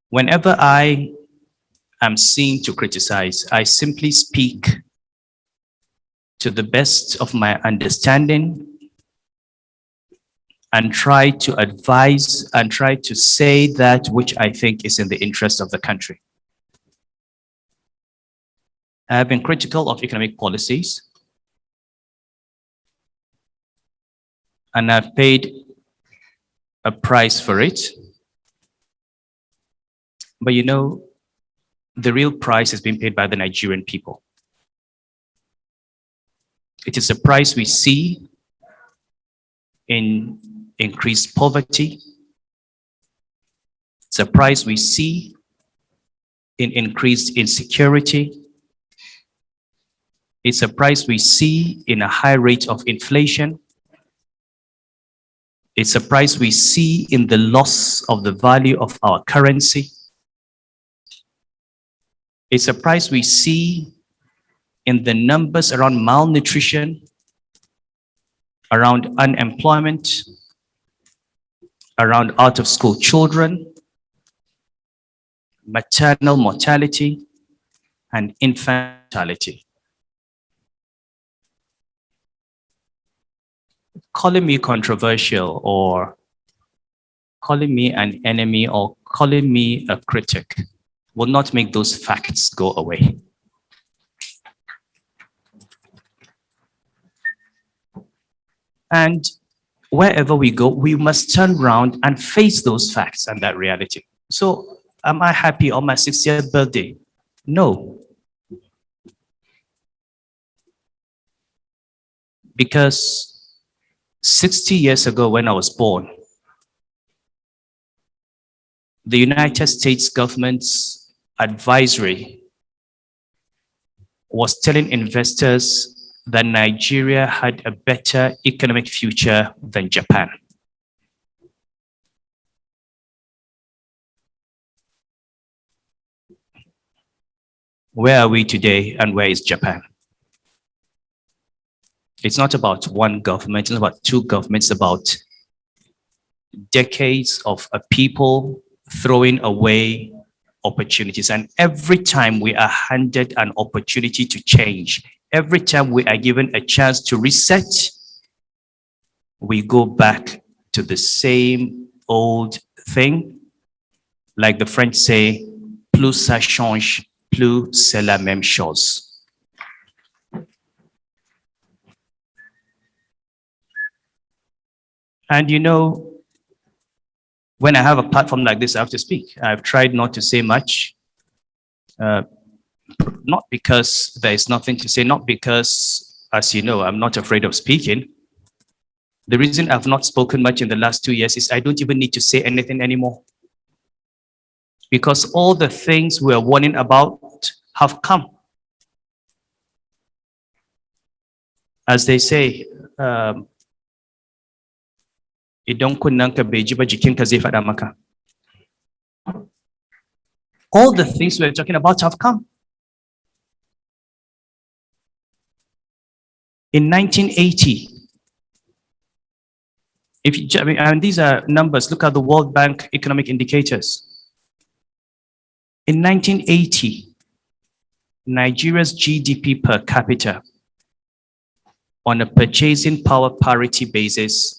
Whenever I am seen to criticize, I simply speak to the best of my understanding and try to advise and try to say that which I think is in the interest of the country. I have been critical of economic policies, and I've paid a price for it. But you know, the real price is being paid by the Nigerian people. It is a price we see in increased poverty. It's a price we see in increased insecurity. It's a price we see in a high rate of inflation. It's a price we see in the loss of the value of our currency. It's a price we see in the numbers around malnutrition, around unemployment, around out-of-school children, maternal mortality, and infant mortality. Calling me controversial or calling me an enemy or calling me a critic will not make those facts go away. And wherever we go, we must turn around and face those facts and that reality. So, am I happy on my 60th birthday? No. Because 60 years ago when I was born, the United States government's advisory was telling investors that Nigeria had a better economic future than Japan. Where are we today and where is Japan? It's not about one government, it's not about two governments, it's about decades of a people throwing away opportunities. And every time we are handed an opportunity to change, every time we are given a chance to reset, we go back to the same old thing. Like the French say, plus ça change, plus c'est la même chose. And you know, when I have a platform like this, I have to speak. I've tried not to say much, not because there is nothing to say, not because, as you know, I'm not afraid of speaking. The reason I've not spoken much in the last 2 years is I don't even need to say anything anymore. Because all the things we're warning about have come. As they say, all the things we're talking about have come. In 1980, and these are numbers, look at the World Bank economic indicators. In 1980, Nigeria's GDP per capita on a purchasing power parity basis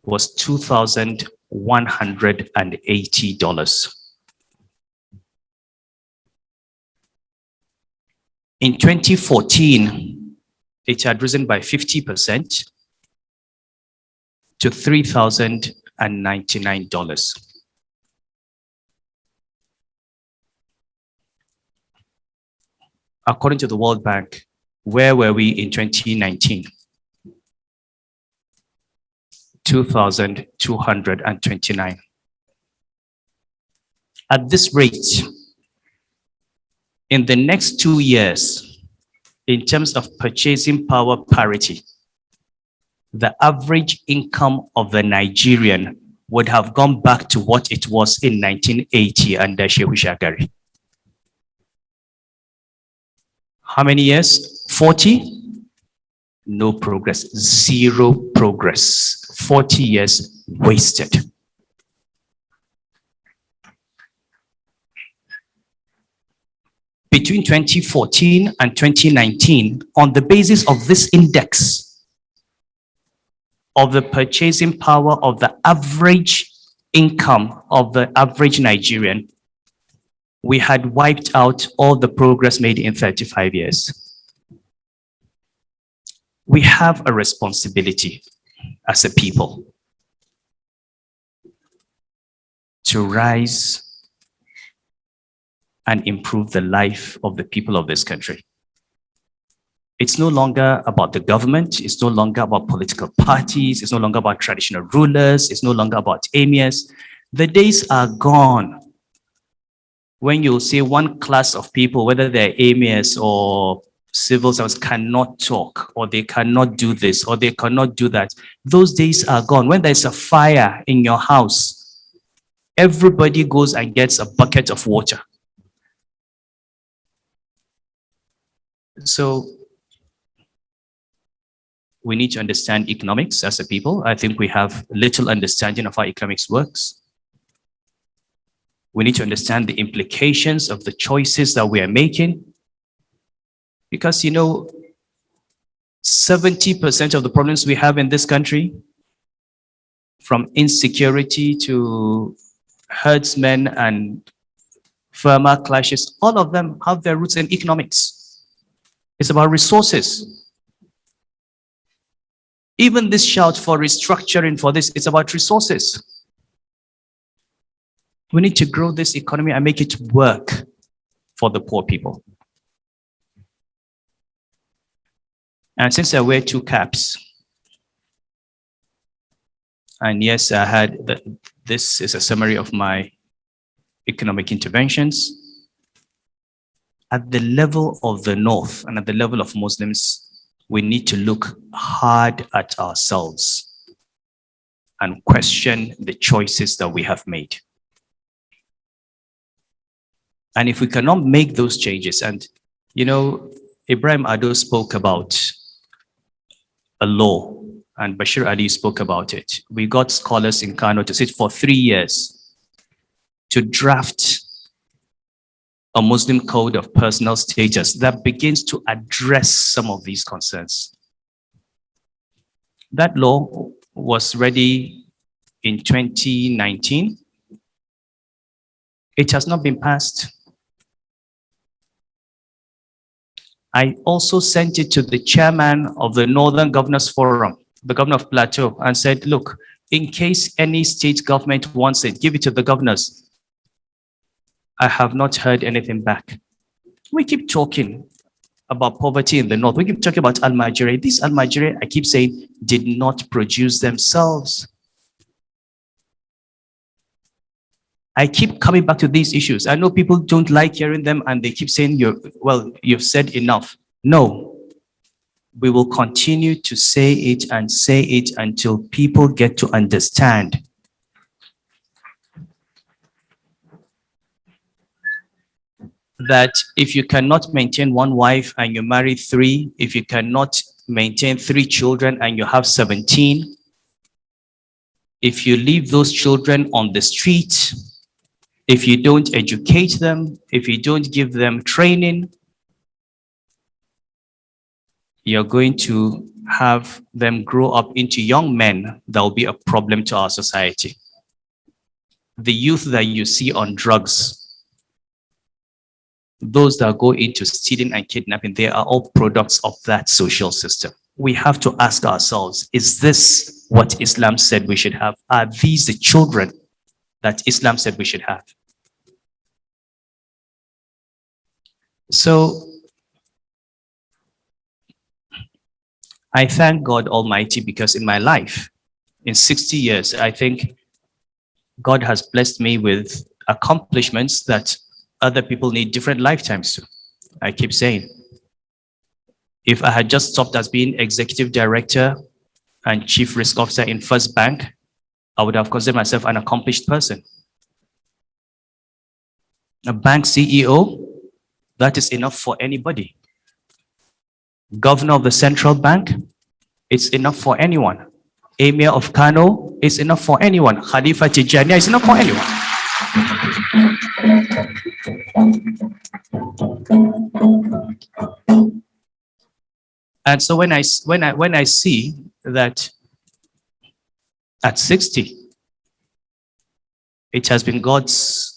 was $2,180. In 2014, it had risen by 50% to $3,099. According to the World Bank, where were we in 2019? 2,229. At this rate, in the next 2 years, in terms of purchasing power parity, the average income of the Nigerian would have gone back to what it was in 1980 under Shehu Shagari. How many years? 40? No progress, zero progress. 40 years wasted. between 2014 and 2019, on the basis of this index of the purchasing power of the average income of the average Nigerian, we had wiped out all the progress made in 35 years. We have a responsibility as a people to rise and improve the life of the people of this country. It's no longer about the government. It's no longer about political parties. It's no longer about traditional rulers. It's no longer about emirs. The days are gone when you say one class of people, whether they're emirs or civil servants, cannot talk, or they cannot do this, or they cannot do that. Those days are gone. When there's a fire in your house, everybody goes and gets a bucket of water. So we need to understand economics as a people. I think we have little understanding of how economics works. We need to understand the implications of the choices that we are making. Because, you know, 70% of the problems we have in this country, from insecurity to herdsmen and farmer clashes, all of them have their roots in economics. It's about resources. Even this shout for restructuring for this, it's about resources. We need to grow this economy and make it work for the poor people. And since I wear two caps, and yes, I had this is a summary of my economic interventions. At the level of the North and at the level of Muslims, we need to look hard at ourselves and question the choices that we have made. And if we cannot make those changes, and you know, Ibrahim Ado spoke about a law, and Bashir Ali spoke about it. We got scholars in Kano to sit for 3 years to draft a Muslim code of personal status that begins to address some of these concerns. That law was ready in 2019. It has not been passed. I also sent it to the chairman of the Northern Governors Forum, the governor of Plateau, and said, look, in case any state government wants it, give it to the governors. I have not heard anything back. We keep talking about poverty in the North. We keep talking about Al-Majiri. These Al-Majiri, I keep saying, did not produce themselves. I keep coming back to these issues. I know people don't like hearing them and they keep saying, you've said enough. No, we will continue to say it until people get to understand that if you cannot maintain one wife and you marry 3, if you cannot maintain 3 children and you have 17, if you leave those children on the street, if you don't educate them, if you don't give them training, you're going to have them grow up into young men that will be a problem to our society. The youth that you see on drugs, those that go into stealing and kidnapping, they are all products of that social system. We have to ask ourselves, is this what Islam said we should have? Are these the children that Islam said we should have? So I thank God Almighty because in my life, in 60 years, I think God has blessed me with accomplishments that other people need different lifetimes to. I keep saying, if I had just stopped as being executive director and chief risk officer in First Bank, I would have considered myself an accomplished person. A bank CEO, that is enough for anybody. Governor of the central bank, it's enough for anyone. Emir of Kano, it's enough for anyone. Khalifa of Tijjaniya, it's enough for anyone. And so when I see that at 60, it has been God's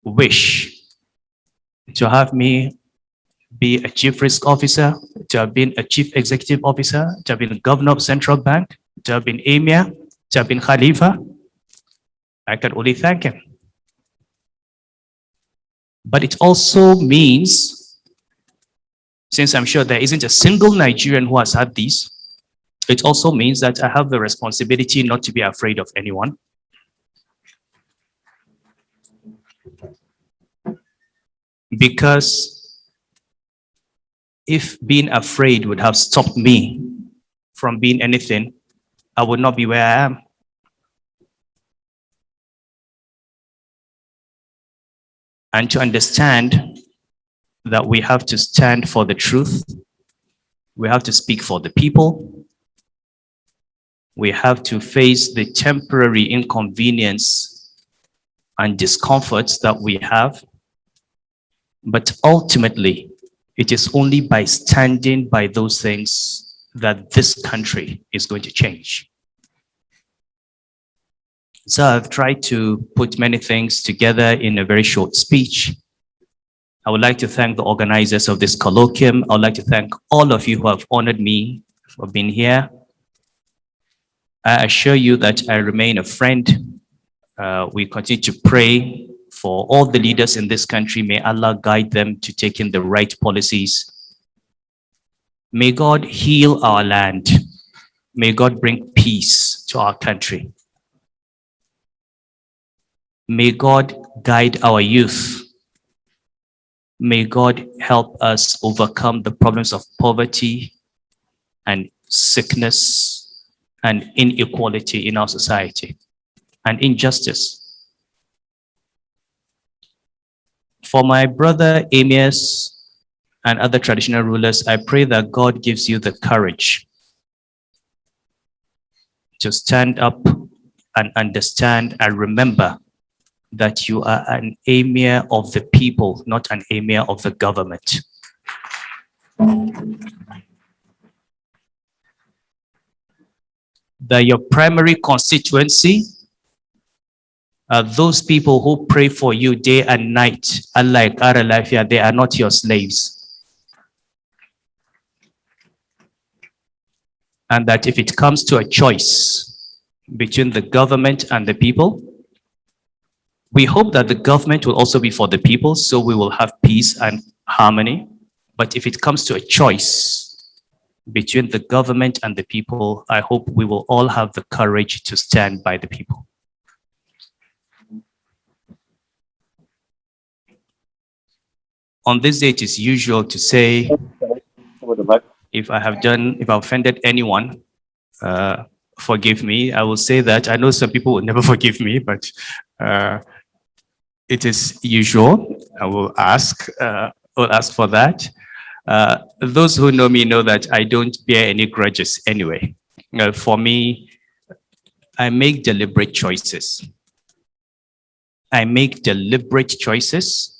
wish to have me be a chief risk officer, to have been a chief executive officer, to have been a governor of central bank, to have been emir, to have been Khalifa, I can only thank him. But it also means, since I'm sure there isn't a single Nigerian who has had these, it also means that I have the responsibility not to be afraid of anyone. Because if being afraid would have stopped me from being anything, I would not be where I am. And to understand that we have to stand for the truth, we have to speak for the people, we have to face the temporary inconvenience and discomforts that we have. But ultimately, it is only by standing by those things that this country is going to change. So I've tried to put many things together in a very short speech. I would like to thank the organizers of this colloquium. I would like to thank all of you who have honored me for being here. I assure you that I remain a friend. We continue to pray for all the leaders in this country. May Allah guide them to take in the right policies. May God heal our land. May God bring peace to our country. May God guide our youth. May God help us overcome the problems of poverty and sickness and inequality in our society and injustice. For my brother emirs and other traditional rulers, I pray that God gives you the courage to stand up and understand and remember that you are an emir of the people, not an emir of the government. That your primary constituency are those people who pray for you day and night. Unlike Aralafia, they are not your slaves. And that if it comes to a choice between the government and the people, we hope that the government will also be for the people, so we will have peace and harmony. But if it comes to a choice between the government and the people, I hope we will all have the courage to stand by the people. On this day, it is usual to say, if I've offended anyone, forgive me. I will say that. I know some people will never forgive me, but it is usual. I will ask for that. Those who know me know that I don't bear any grudges anyway. For me, I make deliberate choices. I make deliberate choices.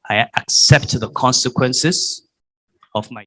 I accept the consequences of my